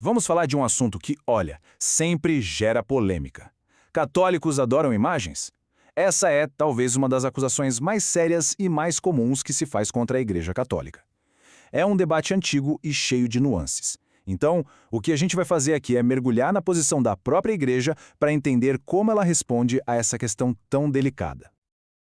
Vamos falar de um assunto que, olha, sempre gera polêmica. Católicos adoram imagens? Essa é, talvez, uma das acusações mais sérias e mais comuns que se faz contra a Igreja Católica. É um debate antigo e cheio de nuances. Então, o que a gente vai fazer aqui é mergulhar na posição da própria Igreja para entender como ela responde a essa questão tão delicada.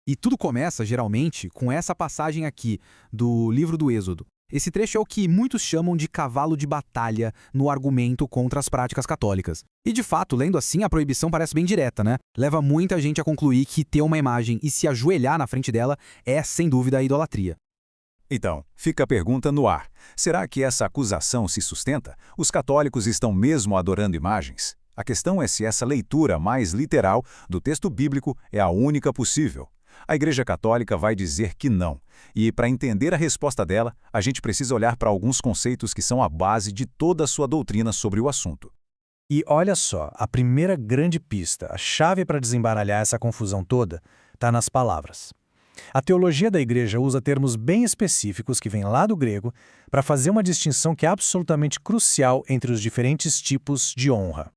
E tudo começa, geralmente, com essa passagem aqui, do livro do Êxodo. Esse trecho é o que muitos chamam de cavalo de batalha no argumento contra as práticas católicas. E, de fato, lendo assim, a proibição parece bem direta, né? Leva muita gente a concluir que ter uma imagem e se ajoelhar na frente dela é, sem dúvida, a idolatria. Então, fica a pergunta no ar. Será que essa acusação se sustenta? Os católicos estão mesmo adorando imagens? A questão é se essa leitura mais literal do texto bíblico é a única possível. A Igreja Católica vai dizer que não. E, para entender a resposta dela, a gente precisa olhar para alguns conceitos que são a base de toda a sua doutrina sobre o assunto. E olha só, a primeira grande pista, a chave para desembaralhar essa confusão toda, está nas palavras. A teologia da Igreja usa termos bem específicos que vêm lá do grego para fazer uma distinção que é absolutamente crucial entre os diferentes tipos de honra.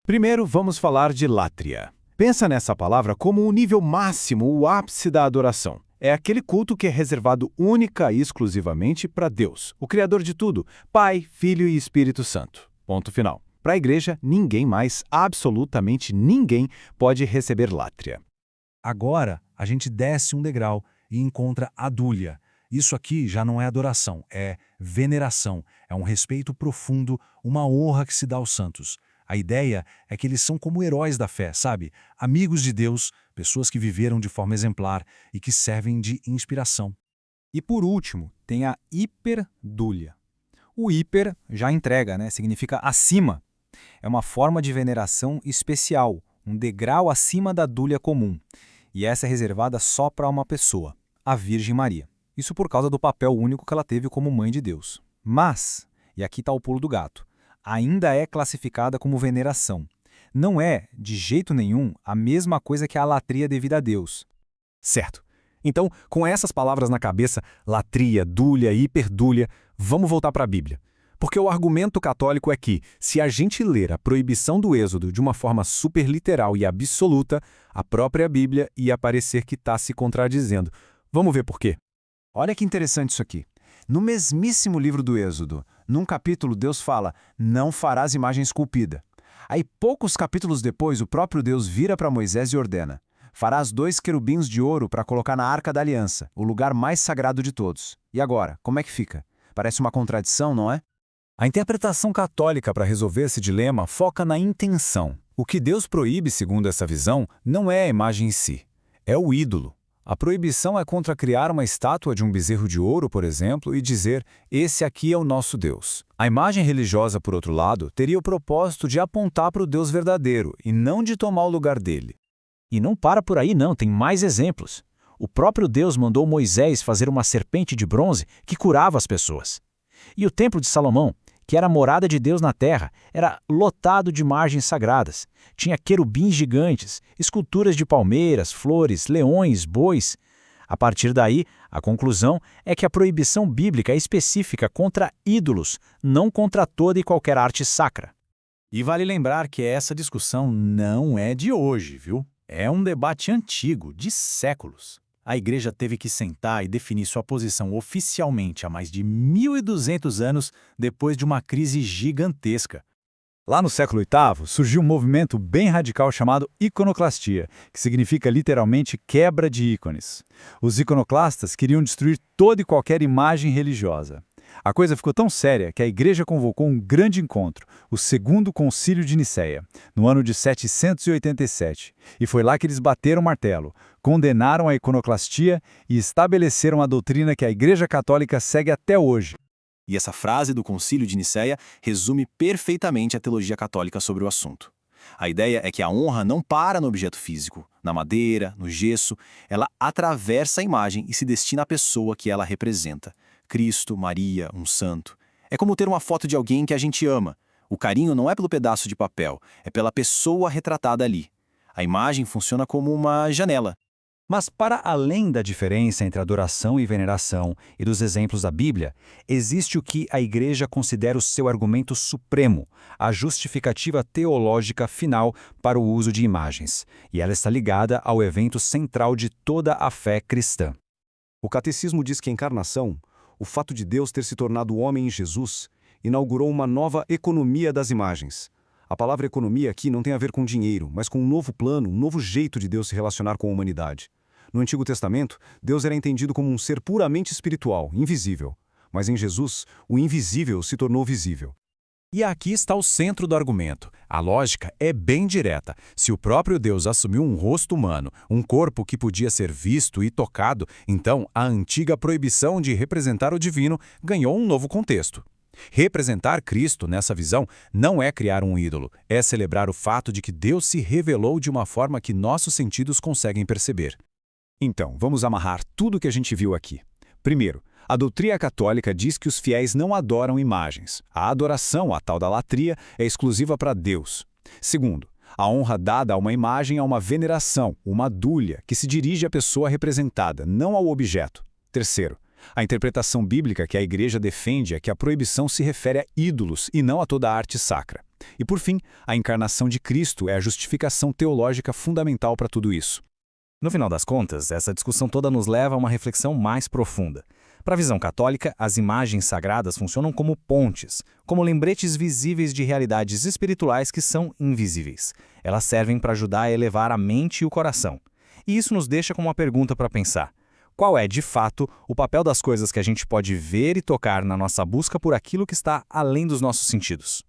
Primeiro, vamos falar de látria. Pensa nessa palavra como o nível máximo, o ápice da adoração. É aquele culto que é reservado única e exclusivamente para Deus, o Criador de tudo, Pai, Filho e Espírito Santo. Ponto final. Para a Igreja, ninguém mais, absolutamente ninguém, pode receber látria. Agora, a gente desce um degrau e encontra adúlia. Isso aqui já não é adoração, é veneração, é um respeito profundo, uma honra que se dá aos santos. A ideia é que eles são como heróis da fé, sabe? Amigos de Deus, pessoas que viveram de forma exemplar e que servem de inspiração. E por último, tem a hiperdúlia. O hiper já entrega, né? Significa acima. É uma forma de veneração especial, um degrau acima da dúlia comum. E essa é reservada só para uma pessoa, a Virgem Maria. Isso por causa do papel único que ela teve como mãe de Deus. Mas, e aqui está o pulo do gato, ainda é classificada como veneração. Não é, de jeito nenhum, a mesma coisa que a latria devida a Deus. Certo. Então, com essas palavras na cabeça, latria, dúlia, hiperdúlia, vamos voltar para a Bíblia. Porque o argumento católico é que, se a gente ler a proibição do Êxodo de uma forma super literal e absoluta, a própria Bíblia ia parecer que está se contradizendo. Vamos ver por quê. Olha que interessante isso aqui. No mesmíssimo livro do Êxodo, num capítulo Deus fala, não farás imagem esculpida. Aí poucos capítulos depois o próprio Deus vira para Moisés e ordena, farás 2 querubins de ouro para colocar na Arca da Aliança, o lugar mais sagrado de todos. E agora, como é que fica? Parece uma contradição, não é? A interpretação católica para resolver esse dilema foca na intenção. O que Deus proíbe, segundo essa visão, não é a imagem em si, é o ídolo. A proibição é contra criar uma estátua de um bezerro de ouro, por exemplo, e dizer, esse aqui é o nosso Deus. A imagem religiosa, por outro lado, teria o propósito de apontar para o Deus verdadeiro e não de tomar o lugar dele. E não para por aí não, tem mais exemplos. O próprio Deus mandou Moisés fazer uma serpente de bronze que curava as pessoas. E o Templo de Salomão, que era a morada de Deus na terra, era lotado de imagens sagradas. Tinha querubins gigantes, esculturas de palmeiras, flores, leões, bois. A partir daí, a conclusão é que a proibição bíblica é específica contra ídolos, não contra toda e qualquer arte sacra. E vale lembrar que essa discussão não é de hoje, viu? É um debate antigo, de séculos. A Igreja teve que sentar e definir sua posição oficialmente há mais de 1.200 anos depois de uma crise gigantesca. Lá no século VIII, surgiu um movimento bem radical chamado iconoclastia, que significa literalmente quebra de ícones. Os iconoclastas queriam destruir toda e qualquer imagem religiosa. A coisa ficou tão séria que a Igreja convocou um grande encontro, o Segundo Concílio de Nicéia, no ano de 787, e foi lá que eles bateram o martelo, condenaram a iconoclastia e estabeleceram a doutrina que a Igreja Católica segue até hoje. E essa frase do Concílio de Nicéia resume perfeitamente a teologia católica sobre o assunto. A ideia é que a honra não para no objeto físico, na madeira, no gesso, ela atravessa a imagem e se destina à pessoa que ela representa. Cristo, Maria, um santo. É como ter uma foto de alguém que a gente ama. O carinho não é pelo pedaço de papel, é pela pessoa retratada ali. A imagem funciona como uma janela. Mas para além da diferença entre adoração e veneração e dos exemplos da Bíblia, existe o que a Igreja considera o seu argumento supremo, a justificativa teológica final para o uso de imagens, e ela está ligada ao evento central de toda a fé cristã. O Catecismo diz que a encarnação, o fato de Deus ter se tornado homem em Jesus, inaugurou uma nova economia das imagens. A palavra economia aqui não tem a ver com dinheiro, mas com um novo plano, um novo jeito de Deus se relacionar com a humanidade. No Antigo Testamento, Deus era entendido como um ser puramente espiritual, invisível. Mas em Jesus, o invisível se tornou visível. E aqui está o centro do argumento. A lógica é bem direta. Se o próprio Deus assumiu um rosto humano, um corpo que podia ser visto e tocado, então a antiga proibição de representar o divino ganhou um novo contexto. Representar Cristo nessa visão não é criar um ídolo, é celebrar o fato de que Deus se revelou de uma forma que nossos sentidos conseguem perceber. Então, vamos amarrar tudo o que a gente viu aqui. Primeiro, a doutrina católica diz que os fiéis não adoram imagens. A adoração, a tal da latria, é exclusiva para Deus. Segundo, a honra dada a uma imagem é uma veneração, uma dúlia, que se dirige à pessoa representada, não ao objeto. Terceiro, a interpretação bíblica que a Igreja defende é que a proibição se refere a ídolos e não a toda a arte sacra. E por fim, a encarnação de Cristo é a justificação teológica fundamental para tudo isso. No final das contas, essa discussão toda nos leva a uma reflexão mais profunda. Para a visão católica, as imagens sagradas funcionam como pontes, como lembretes visíveis de realidades espirituais que são invisíveis. Elas servem para ajudar a elevar a mente e o coração. E isso nos deixa com uma pergunta para pensar. Qual é, de fato, o papel das coisas que a gente pode ver e tocar na nossa busca por aquilo que está além dos nossos sentidos?